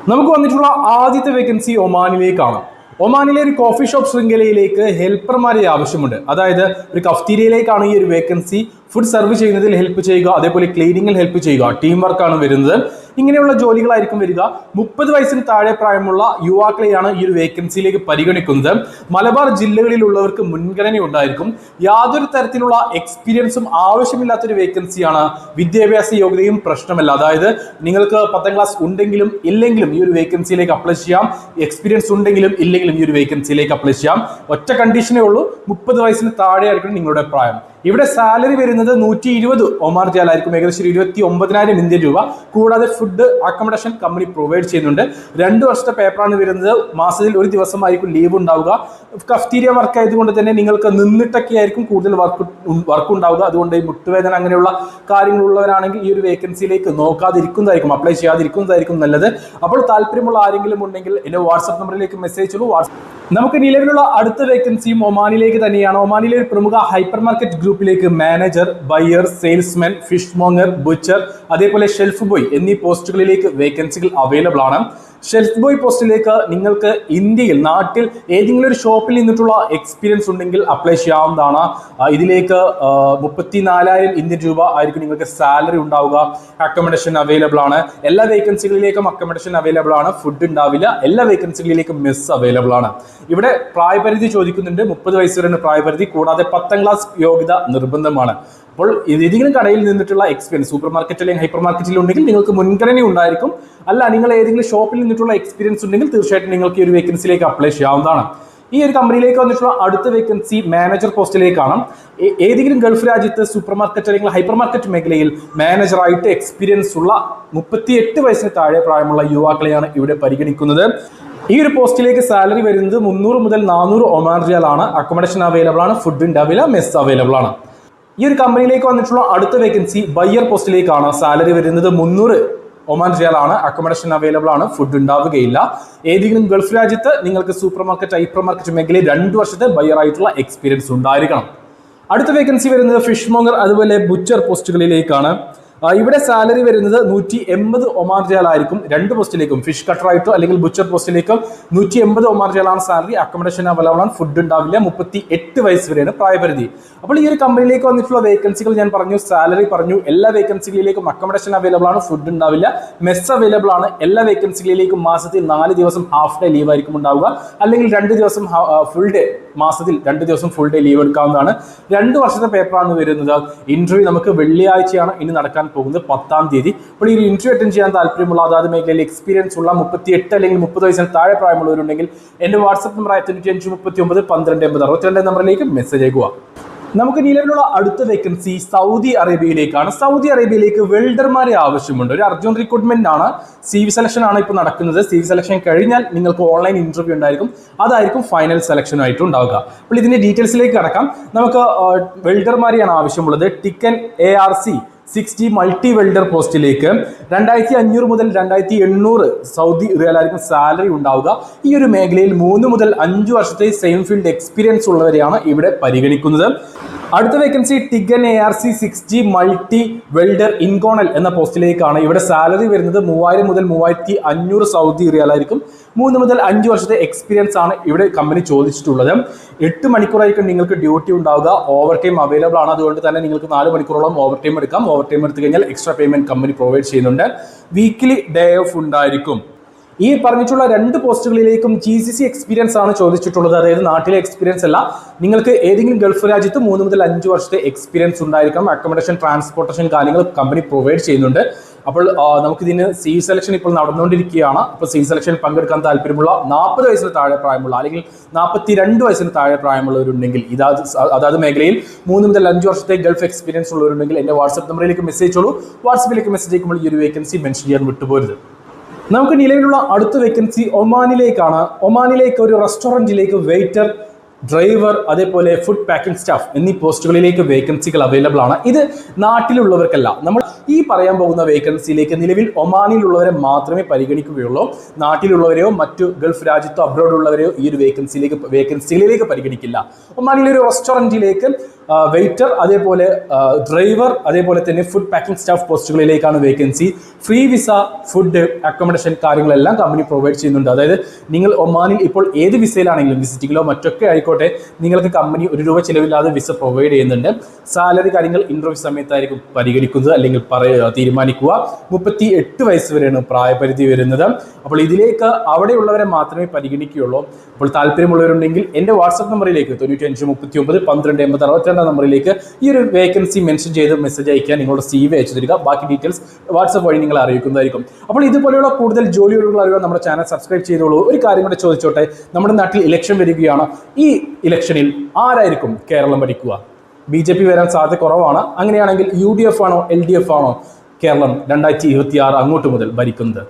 നമുക്ക് വന്നിട്ടുള്ള ആദ്യത്തെ വേക്കൻസി ഒമാനിലേക്കാണ്. ഒമാനിലെ ഒരു കോഫി ഷോപ്പ് ശൃംഖലയിലേക്ക് ഹെൽപ്പർമാരെ ആവശ്യമുണ്ട്. അതായത് ഒരു കഫ്റ്റീരിയയിലേക്കാണ് ഈ ഒരു വേക്കൻസി. ഫുഡ് സർവ് ചെയ്യുന്നതിൽ ഹെൽപ്പ് ചെയ്യുക, അതേപോലെ ക്ലീനിങ്ങിൽ ഹെൽപ്പ് ചെയ്യുക, ടീം വർക്കാണ് വരുന്നത്. ഇങ്ങനെയുള്ള ജോലികളായിരിക്കും വരിക. 30 വയസ്സിന് താഴെ പ്രായമുള്ള യുവാക്കളെയാണ് ഈ ഒരു വേക്കൻസിയിലേക്ക് പരിഗണിക്കുന്നത്. മലബാർ ജില്ലകളിലുള്ളവർക്ക് മുൻഗണന ഉണ്ടായിരിക്കും. യാതൊരു തരത്തിലുള്ള എക്സ്പീരിയൻസും ആവശ്യമില്ലാത്തൊരു വേക്കൻസിയാണ്. വിദ്യാഭ്യാസ യോഗ്യതയും പ്രശ്നമല്ല. അതായത് നിങ്ങൾക്ക് 10ാം ക്ലാസ് ഉണ്ടെങ്കിലും ഇല്ലെങ്കിലും ഈ ഒരു വേക്കൻസിയിലേക്ക് അപ്ലൈ ചെയ്യാം. എക്സ്പീരിയൻസ് ഉണ്ടെങ്കിലും ഇല്ലെങ്കിലും ഈ ഒരു വേക്കൻസിയിലേക്ക് അപ്ലൈ ചെയ്യാം. ഒറ്റ കണ്ടീഷനേ ഉള്ളൂ, 30 വയസ്സിന് താഴെ ആയിരിക്കും നിങ്ങളുടെ പ്രായം. ഇവിടെ സാലറി വരുന്നത് 120 ഒമാർ റിയാൽ ആയിരിക്കും, ഏകദേശം 29,000 ഇന്ത്യൻ രൂപ. കൂടാതെ ഫുഡ് അക്കോമഡേഷൻ കമ്പനി പ്രൊവൈഡ് ചെയ്യുന്നുണ്ട്. 2 വർഷത്തെ പേപ്പറാണ് വരുന്നത്. മാസത്തിൽ ഒരു ദിവസമായിരിക്കും ലീവ് ഉണ്ടാവുക. കഫ്റ്റീരിയ വർക്ക് ആയതുകൊണ്ട് തന്നെ നിങ്ങൾക്ക് നിന്നിട്ടൊക്കെ ആയിരിക്കും കൂടുതൽ വർക്ക് ഉണ്ടാവുക. അതുകൊണ്ട് ഈ മുട്ടുവേദന അങ്ങനെയുള്ള കാര്യങ്ങളുള്ളവരാണെങ്കിൽ ഈ ഒരു വേക്കൻസിയിലേക്ക് നോക്കാതിരിക്കുന്നതായിരിക്കും, അപ്ലൈ ചെയ്യാതിരിക്കുന്നതായിരിക്കും നല്ലത്. അപ്പോൾ താല്പര്യമുള്ള ആരെങ്കിലും ഉണ്ടെങ്കിൽ എന്റെ വാട്സ്ആപ്പ് നമ്പറിലേക്ക് മെസ്സേജ് ചെയ്തു. നമുക്ക് നിലവിലുള്ള അടുത്ത വേക്കൻസിയും ഒമാനിലേക്ക് തന്നെയാണ്. ഒമാനിലെ ഒരു പ്രമുഖ ഹൈപ്പർ മാർക്കറ്റ് ഗ്രൂപ്പിലേക്ക് manager, buyer, salesman, fish monger, butcher, അതേപോലെ ഷെൽഫ് ബോയ് എന്നീ പോസ്റ്റുകളിലേക്ക് വേക്കൻസികൾ അവൈലബിൾ ആണ്. ഷെൽഫ് ബോയ് പോസ്റ്റിലേക്ക് നിങ്ങൾക്ക് ഇന്ത്യയിൽ നാട്ടിൽ ഏതെങ്കിലും ഒരു ഷോപ്പിൽ നിന്നിട്ടുള്ള എക്സ്പീരിയൻസ് ഉണ്ടെങ്കിൽ അപ്ലൈ ചെയ്യാവുന്നതാണ്. ഇതിലേക്ക് 34,000 ഇന്ത്യൻ രൂപ ആയിരിക്കും നിങ്ങൾക്ക് സാലറി ഉണ്ടാവുക. അക്കോമഡേഷൻ അവൈലബിൾ ആണ്. എല്ലാ വേക്കൻസികളിലേക്കും അക്കോമഡേഷൻ അവൈലബിൾ ആണ്. ഫുഡ് ഉണ്ടാവില്ല. എല്ലാ വേക്കൻസികളിലേക്കും മെസ് അവൈലബിൾ ആണ്. ഇവിടെ പ്രായപരിധി ചോദിക്കുന്നുണ്ട്. 30 വയസ്സ് വരെയാണ് പ്രായപരിധി. കൂടാതെ 10ാം ക്ലാസ് യോഗ്യത നിർബന്ധമാണ്. അപ്പോൾ ഏതെങ്കിലും കടയിൽ നിന്നിട്ടുള്ള എക്സ്പീരിയൻസ് സൂപ്പർ മാർക്കറ്റ് അല്ലെങ്കിൽ ഹൈപ്പർ മാർക്കറ്റിൽ ഉണ്ടെങ്കിൽ നിങ്ങൾക്ക് മുൻഗണന ഉണ്ടായിരിക്കും. അല്ല, നിങ്ങൾ ഏതെങ്കിലും ഷോപ്പിൽ നിന്നിട്ടുള്ള എക്സ്പീരിയൻസ് ഉണ്ടെങ്കിൽ തീർച്ചയായിട്ടും നിങ്ങൾക്ക് ഈ ഒരു വേക്കൻസിയിലേക്ക് അപ്ലൈ ചെയ്യാവുന്നതാണ്. ഈ ഒരു കമ്പനിയിലേക്ക് വന്നിട്ടുള്ള അടുത്ത വേക്കൻസി മാനേജർ പോസ്റ്റിലേക്കാണ്. ഏതെങ്കിലും ഗൾഫ് രാജ്യത്ത് സൂപ്പർ മാർക്കറ്റ് അല്ലെങ്കിൽ ഹൈപ്പർ മാർക്കറ്റ് മേഖലയിൽ മാനേജറായിട്ട് എക്സ്പീരിയൻസ് ഉള്ള 38 വയസ്സിന് താഴെ പ്രായമുള്ള യുവാക്കളെയാണ് ഇവിടെ പരിഗണിക്കുന്നത്. ഈ ഒരു പോസ്റ്റിലേക്ക് സാലറി വരുന്നത് 300 മുതൽ 400 ഒമാൻ റിയാൽ ആണ്. അക്കോമഡേഷൻ അവൈലബിൾ ആണ്. ഫുഡ് ഉണ്ടാവില്ല. മെസ് അവൈലബിൾ ആണ്. ഈ ഒരു കമ്പനിയിലേക്ക് വന്നിട്ടുള്ള അടുത്ത വേക്കൻസി ബയ്യർ പോസ്റ്റിലേക്കാണ്. സാലറി വരുന്നത് 300 ഒമാൻ റിയാൽ ആണ്. അക്കോമഡേഷൻ അവൈലബിൾ ആണ്. ഫുഡ് ഉണ്ടാവുകയില്ല. ഏതെങ്കിലും ഗൾഫ് രാജ്യത്ത് നിങ്ങൾക്ക് സൂപ്പർ മാർക്കറ്റ് ഹൈപ്പർ മാർക്കറ്റ് മേഖലയിൽ 2 വർഷത്തെ ബയ്യർ ആയിട്ടുള്ള എക്സ്പീരിയൻസ് ഉണ്ടായിരിക്കണം. അടുത്ത വേക്കൻസി വരുന്നത് ഫിഷ് മോങ്ങർ അതുപോലെ ബുച്ചർ പോസ്റ്റുകളിലേക്കാണ്. ഇവിടെ സാലറി വരുന്നത് 180 ഒമാൻ റിയാൽ ആയിരിക്കും. 2 പോസ്റ്റിലേക്കും ഫിഷ് കട്ടറായിട്ടോ അല്ലെങ്കിൽ ബുച്ചർ പോസ്റ്റിലേക്കും 180 ഒമാൻ റിയാലാണ് സാലറി. അക്കോമഡേഷൻ അവൈലബിൾ ആണ്. ഫുഡ് ഉണ്ടാവില്ല. 38 വയസ്സ് വരെയാണ് പ്രായപരിധി. അപ്പോൾ ഈ ഒരു കമ്പനിയിലേക്ക് വന്നിട്ടുള്ള വേക്കൻസികൾ ഞാൻ പറഞ്ഞു, സാലറി പറഞ്ഞു. എല്ലാ വേക്കൻസികളിലേക്കും അക്കോമഡേഷൻ അവൈലബിൾ ആണ്. ഫുഡ് ഉണ്ടാവില്ല. മെസ് അവൈലബിൾ ആണ്. എല്ലാ വേക്കൻസികളിലേക്കും മാസത്തിൽ 4 ദിവസം ഹാഫ് ഡേ ലീവ് ആയിരിക്കും ഉണ്ടാവുക. അല്ലെങ്കിൽ 2 ദിവസം ഫുൾ ഡേ, മാസത്തിൽ 2 ദിവസം ഫുൾ ഡേ ലീവ് എടുക്കാവുന്നതാണ്. 2 വർഷത്തെ പേപ്പറാണ് വരുന്നത്. ഇന്റർവ്യൂ നമുക്ക് വെള്ളിയാഴ്ചയാണ് ഇനി നടക്കാൻ പോകുന്നത്, 10ാം തീയതി. അപ്പോൾ ഈ ഒരു ഇന്റർവ്യൂ അറ്റൻഡ് ചെയ്യാൻ താല്പര്യമുള്ള അതാത് മേഖലയിൽ എക്സ്പീരിയൻസ് ഉള്ള 38 അല്ലെങ്കിൽ 30 വയസ്സിന് താഴെ പ്രായമുള്ളവരുണ്ടെങ്കിൽ എന്റെ വാട്സ്ആപ്പ് നമ്പർ 95391282 നമ്പറിലേക്ക് മെസ്സേജ് അയക്കുക. നമുക്ക് നിലവിലുള്ള അടുത്ത വേക്കൻസി സൗദി അറേബ്യയിലേക്കാണ്. സൗദി അറേബ്യയിലേക്ക് വെൽഡർമാരെ ആവശ്യമുണ്ട്. ഒരു അർജന്റ് റിക്രൂട്ട്മെന്റ് ആണ്. CV സെലക്ഷൻ ആണ് ഇപ്പോൾ നടക്കുന്നത്. CV സെലക്ഷൻ കഴിഞ്ഞാൽ നിങ്ങൾക്ക് ഓൺലൈൻ ഇന്റർവ്യൂ ഉണ്ടായിരിക്കും. അതായിരിക്കും ഫൈനൽ സെലക്ഷനായിട്ട് ഉണ്ടാവുക. അപ്പോൾ ഇതിന്റെ ഡീറ്റെയിൽസിലേക്ക് കടക്കാം. നമുക്ക് വെൽഡർമാരെയാണ് ആവശ്യമുള്ളത്. ടിക്കൻ ARC 60 മൾട്ടി വെൽഡർ പോസ്റ്റിലേക്ക് 2,500 മുതൽ 2,800 സൗദി റിയാൽ ആയിരിക്കും സാലറി ഉണ്ടാവുക. ഈ ഒരു മേഖലയിൽ 3 മുതൽ 5 വർഷത്തെ സെയിം ഫീൽഡ് എക്സ്പീരിയൻസ് ഉള്ളവരെയാണ് ഇവിടെ പരിഗണിക്കുന്നത്. അടുത്ത vacancy ടിഗൻ ARC 60 multi welder Inconel എന്ന പോസ്റ്റിലേക്കാണ്. ഇവിടെ സാലറി വരുന്നത് 3,000 മുതൽ 3,500 സൗദി റിയാൽ ആയിരിക്കും. 3 മുതൽ 5 വർഷത്തെ എക്സ്പീരിയൻസ് ആണ് ഇവിടെ കമ്പനി ചോദിച്ചിട്ടുള്ളത്. 8 മണിക്കൂറായിരിക്കും നിങ്ങൾക്ക് ഡ്യൂട്ടി ഉണ്ടാവുക. ഓവർ ടൈം അവൈലബിൾ ആണ്. അതുകൊണ്ട് തന്നെ നിങ്ങൾക്ക് 4 മണിക്കൂറോളം ഓവർ ടൈം എടുക്കാം. ഓവർ ടൈം എടുത്തു കഴിഞ്ഞാൽ എക്സ്ട്രാ പേയ്മെന്റ് കമ്പനി പ്രൊവൈഡ് ചെയ്യുന്നുണ്ട്. വീക്കിലി ഡേ ഓഫ് ഉണ്ടായിരിക്കും. ഈ പറഞ്ഞിട്ടുള്ള 2 പോസ്റ്റുകളിലേക്കും GCC എക്സ്പീരിയൻസ് ആണ് ചോദിച്ചിട്ടുള്ളത്. അതായത് നാട്ടിലെ എക്സ്പീരിയൻസ് അല്ല. നിങ്ങൾക്ക് ഏതെങ്കിലും ഗൾഫ് രാജ്യത്ത് 3 മുതൽ 5 വർഷത്തെ എക്സ്പീരിയൻസ് ഉണ്ടായിരിക്കാം. അക്കോമഡേഷൻ, ട്രാൻസ്പോർട്ടേഷൻ കാര്യങ്ങൾ കമ്പനി പ്രൊവൈഡ് ചെയ്യുന്നുണ്ട്. അപ്പോൾ നമുക്കിതിന് CV സെലക്ഷൻ ഇപ്പോൾ നടന്നുകൊണ്ടിരിക്കുകയാണ്. അപ്പോൾ CV സെലക്ഷൻ പങ്കെടുക്കാൻ താല്പര്യമുള്ള 40 വയസ്സിന് താഴെ പ്രായമുള്ള അല്ലെങ്കിൽ 42 വയസ്സിന് താഴെ പ്രായമുള്ളവരുണ്ടെങ്കിൽ അതാത് മേഖലയിൽ 3 മുതൽ 5 വർഷത്തെ ഗൾഫ് എക്സ്പീരിയൻസ് ഉള്ളവരുണ്ടെങ്കിൽ എന്റെ വാട്സ്ആപ്പ് നമ്പറിലേക്ക് മെസ്സേജ് ചെയ്തോളൂ. വാട്സ്ആപ്പിലേക്ക് മെസ്സേജ് അയക്കുമ്പോൾ ഈ ഒരു വേക്കൻസി മെൻഷൻ ചെയ്യാൻ വിട്ടുപോരുത്. നമുക്ക് നിലവിലുള്ള അടുത്ത വേക്കൻസി ഒമാനിലേക്കാണ്. ഒമാനിലേക്ക് ഒരു റെസ്റ്റോറൻറ്റിലേക്ക് വെയിറ്റർ, ഡ്രൈവർ, അതേപോലെ ഫുഡ് പാക്കിംഗ് സ്റ്റാഫ് എന്നീ പോസ്റ്റുകളിലേക്ക് വേക്കൻസികൾ അവൈലബിൾ ആണ്. ഇത് നാട്ടിലുള്ളവർക്കല്ല. നമ്മൾ ഈ പറയാൻ പോകുന്ന വേക്കൻസിയിലേക്ക് നിലവിൽ ഒമാനിലുള്ളവരെ മാത്രമേ പരിഗണിക്കുകയുള്ളൂ. നാട്ടിലുള്ളവരെയോ മറ്റു ഗൾഫ് രാജ്യത്തോ അബ്രോഡ് ഉള്ളവരെയോ ഈ ഒരു വേക്കൻസികളിലേക്ക് പരിഗണിക്കില്ല. ഒമാനിലെ ഒരു റെസ്റ്റോറൻറ്റിലേക്ക് വെയിറ്റർ, അതേപോലെ ഡ്രൈവർ, അതേപോലെ തന്നെ ഫുഡ് പാക്കിംഗ് സ്റ്റാഫ് പോസ്റ്റുകളിലേക്കാണ് vacancy. Free visa, food, accommodation കാര്യങ്ങളെല്ലാം കമ്പനി പ്രൊവൈഡ് ചെയ്യുന്നുണ്ട്. അതായത് നിങ്ങൾ ഒമാനിൽ ഇപ്പോൾ ഏത് വിസയിലാണെങ്കിലും, വിസിറ്റിങ്ങിലോ മറ്റൊക്കെ ആയിക്കോട്ടെ, നിങ്ങൾക്ക് കമ്പനി ₹1 ചിലവില്ലാതെ വിസ പ്രൊവൈഡ് ചെയ്യുന്നുണ്ട്. സാലറി കാര്യങ്ങൾ ഇന്റർവ്യൂ സമയത്തായിരിക്കും പരിഗണിക്കുന്നത് അല്ലെങ്കിൽ തീരുമാനിക്കുക. 38 വയസ്സ് വരെയാണ് പ്രായപരിധി വരുന്നത്. അപ്പോൾ ഇതിലേക്ക് അവിടെയുള്ളവരെ മാത്രമേ പരിഗണിക്കുകയുള്ളൂ. അപ്പോൾ താല്പര്യമുള്ളവരുണ്ടെങ്കിൽ എൻ്റെ വാട്സ്ആപ്പ് നമ്പറിലേക്ക് 9539128062 നമ്പറിലേക്ക് ഈ ഒരു വേക്കൻസി മെൻഷൻ ചെയ്ത് മെസ്സേജ് അയക്കാൻ നിങ്ങളുടെ CV അയച്ചു തരിക. ബാക്കി ഡീറ്റെയിൽസ് വാട്സ്ആപ്പ് വഴി നിങ്ങൾ അറിയിക്കുന്നതായിരിക്കും. അപ്പോൾ ഇതുപോലെയുള്ള കൂടുതൽ ജോലി ഒഴിവുകൾ അറിയാൻ നമ്മുടെ ചാനൽ സബ്സ്ക്രൈബ് ചെയ്തോളൂ. ഒരു കാര്യം കൂടെ ചോദിച്ചോട്ടെ, നമ്മുടെ നാട്ടിൽ ഇലക്ഷൻ വരികയാണ്. ഈ ഇലക്ഷനിൽ ആരായിരിക്കും കേരളം ഭരിക്കുക? BJP വരാൻ സാധ്യത കുറവാണ്. അങ്ങനെയാണെങ്കിൽ UDF ആണോ LDF ആണോ കേരളം 2026 അങ്ങോട്ട് മുതൽ ഭരിക്കുന്നത്?